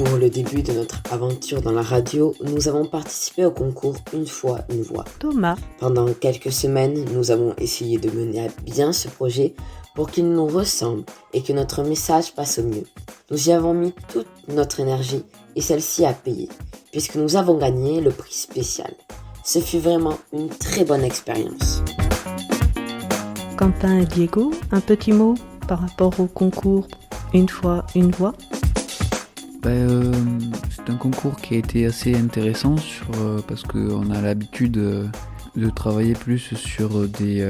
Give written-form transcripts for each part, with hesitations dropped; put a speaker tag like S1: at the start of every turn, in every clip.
S1: Pour le début de notre aventure dans la radio, nous avons participé au concours Une fois, une voix.
S2: Thomas.
S1: Pendant quelques semaines, nous avons essayé de mener à bien ce projet pour qu'il nous ressemble et que notre message passe au mieux. Nous y avons mis toute notre énergie et celle-ci a payé, puisque nous avons gagné le prix spécial. Ce fut vraiment une très bonne expérience.
S2: Quentin et Diego, un petit mot par rapport au concours Une fois, une voix.
S3: C'est un concours qui a été assez intéressant parce qu'on a l'habitude de travailler plus sur des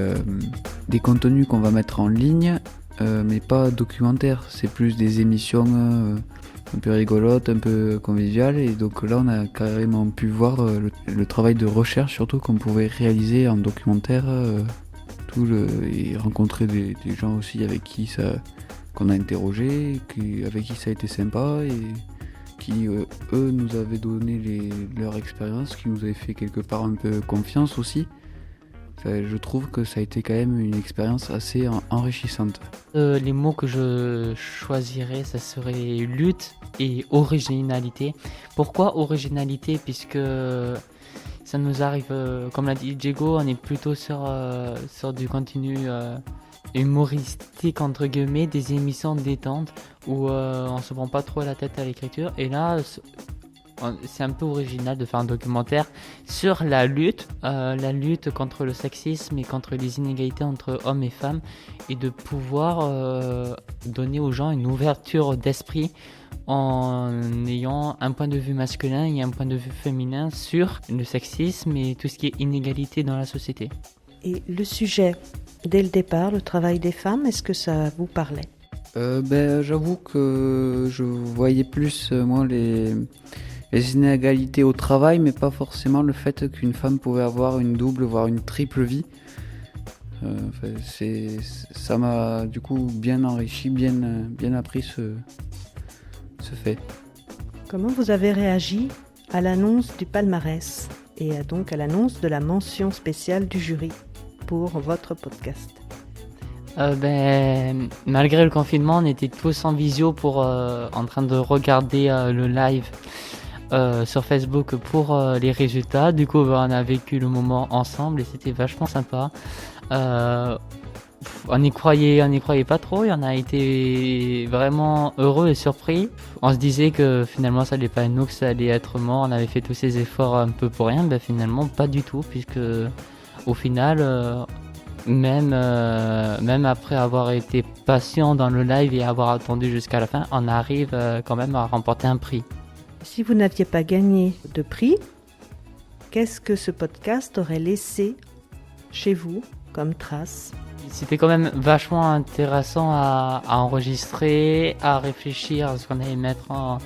S3: contenus qu'on va mettre en ligne, mais pas documentaires. C'est plus des émissions un peu rigolotes, un peu conviviales. Et donc là, on a carrément pu voir le travail de recherche surtout qu'on pouvait réaliser en documentaire. Et rencontrer des gens aussi avec qui qu'on a interrogé, avec qui ça a été sympa et qui eux nous avaient donné leur expérience, qui nous avaient fait quelque part un peu confiance aussi. Je trouve que ça a été quand même une expérience assez enrichissante.
S4: Les mots que je choisirais, ça serait lutte et originalité. Pourquoi originalité ? Puisque ça nous arrive, comme l'a dit Diego, on est plutôt sur du contenu humoristique entre guillemets, des émissions de détente où on se prend pas trop la tête à l'écriture. Et là, c'est un peu original de faire un documentaire sur la lutte contre le sexisme et contre les inégalités entre hommes et femmes, et de pouvoir donner aux gens une ouverture d'esprit en ayant un point de vue masculin et un point de vue féminin sur le sexisme et tout ce qui est inégalité dans la société.
S2: Et le sujet, dès le départ, le travail des femmes, est-ce que ça vous parlait ?
S3: J'avoue que je voyais plus moi les inégalités au travail, mais pas forcément le fait qu'une femme pouvait avoir une double, voire une triple vie. Ça m'a du coup bien enrichi, bien appris ce fait.
S2: Comment vous avez réagi à l'annonce du palmarès et donc à l'annonce de la mention spéciale du jury pour votre podcast ?
S4: Malgré le confinement, on était tous en visio en train de regarder le live sur Facebook pour les résultats. Du coup, on a vécu le moment ensemble et c'était vachement sympa. On n'y croyait pas trop et on a été vraiment heureux et surpris. On se disait que finalement ça allait pas être nous, que ça allait être mort. On avait fait tous ces efforts un peu pour rien. Finalement pas du tout, puisque au final, même après avoir été patient dans le live et avoir attendu jusqu'à la fin, on arrive quand même à remporter un prix.
S2: Si vous n'aviez pas gagné de prix, qu'est-ce que ce podcast aurait laissé chez vous comme trace ?
S4: C'était quand même vachement intéressant à enregistrer, à réfléchir à ce qu'on allait mettre en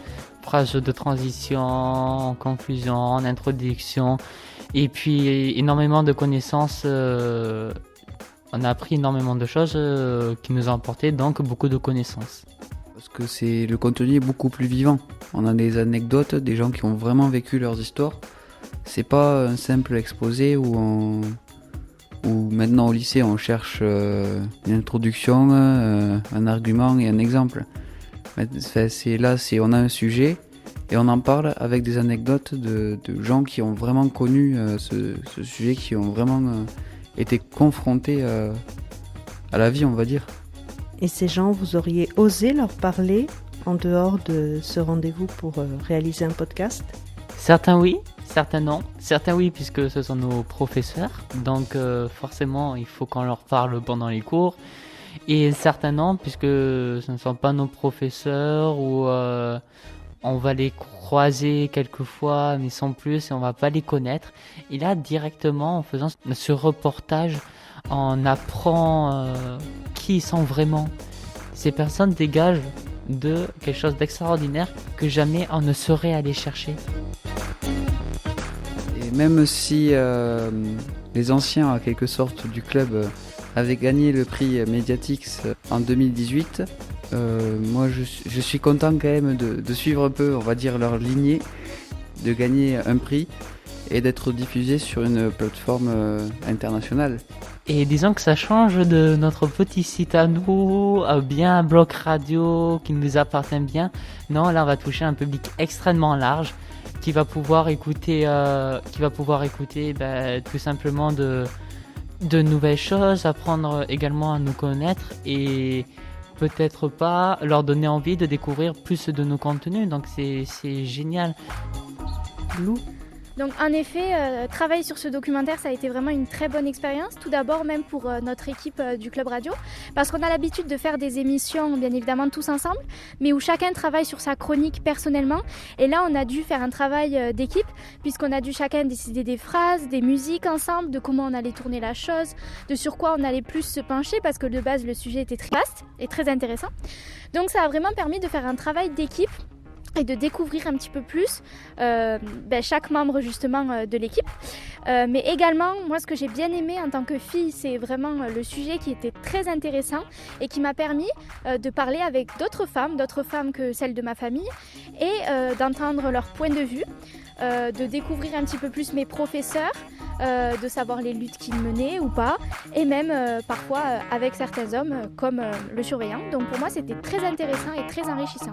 S4: phrase de transition, en conclusion, en introduction. Et puis énormément de connaissances. On a appris énormément de choses qui nous ont apporté donc beaucoup de connaissances.
S3: Parce que le contenu est beaucoup plus vivant. On a des anecdotes, des gens qui ont vraiment vécu leurs histoires. C'est pas un simple exposé où maintenant au lycée on cherche une introduction, un argument et un exemple. On a un sujet et on en parle avec des anecdotes de gens qui ont vraiment connu ce sujet, qui ont vraiment été confrontés à la vie, on va dire.
S2: Et ces gens, vous auriez osé leur parler en dehors de ce rendez-vous pour réaliser un podcast ?
S4: Certains oui, certains non. Certains oui, puisque ce sont nos professeurs. Donc forcément, il faut qu'on leur parle pendant les cours. Et certains non, puisque ce ne sont pas nos professeurs ou on va les croiser quelquefois, mais sans plus, et on va pas les connaître. Et là, directement, en faisant ce reportage, on apprend qui ils sont vraiment. Ces personnes dégagent de quelque chose d'extraordinaire que jamais on ne saurait aller chercher.
S3: Et même si les anciens, en quelque sorte, du club avaient gagné le prix Mediatix en 2018, moi je suis content quand même de suivre un peu, on va dire, leur lignée, de gagner un prix et d'être diffusé sur une plateforme internationale.
S4: Et disons que ça change de notre petit site à nous, bien un bloc radio qui nous appartient bien. Non, là on va toucher un public extrêmement large qui va pouvoir écouter, tout simplement de nouvelles choses, apprendre également à nous connaître et peut-être pas leur donner envie de découvrir plus de nos contenus. Donc c'est génial.
S2: Lou?
S5: Donc en effet, travailler sur ce documentaire, ça a été vraiment une très bonne expérience. Tout d'abord même pour notre équipe du Club Radio, parce qu'on a l'habitude de faire des émissions, bien évidemment tous ensemble, mais où chacun travaille sur sa chronique personnellement. Et là, on a dû faire un travail d'équipe, puisqu'on a dû chacun décider des phrases, des musiques ensemble, de comment on allait tourner la chose, de sur quoi on allait plus se pencher, parce que de base, le sujet était très vaste et très intéressant. Donc ça a vraiment permis de faire un travail d'équipe et de découvrir un petit peu plus chaque membre justement de l'équipe. Mais également, moi ce que j'ai bien aimé en tant que fille, c'est vraiment le sujet qui était très intéressant et qui m'a permis de parler avec d'autres femmes que celles de ma famille et d'entendre leur point de vue, de découvrir un petit peu plus mes professeurs, de savoir les luttes qu'ils menaient ou pas, et même parfois avec certains hommes comme le surveillant. Donc pour moi c'était très intéressant et très enrichissant.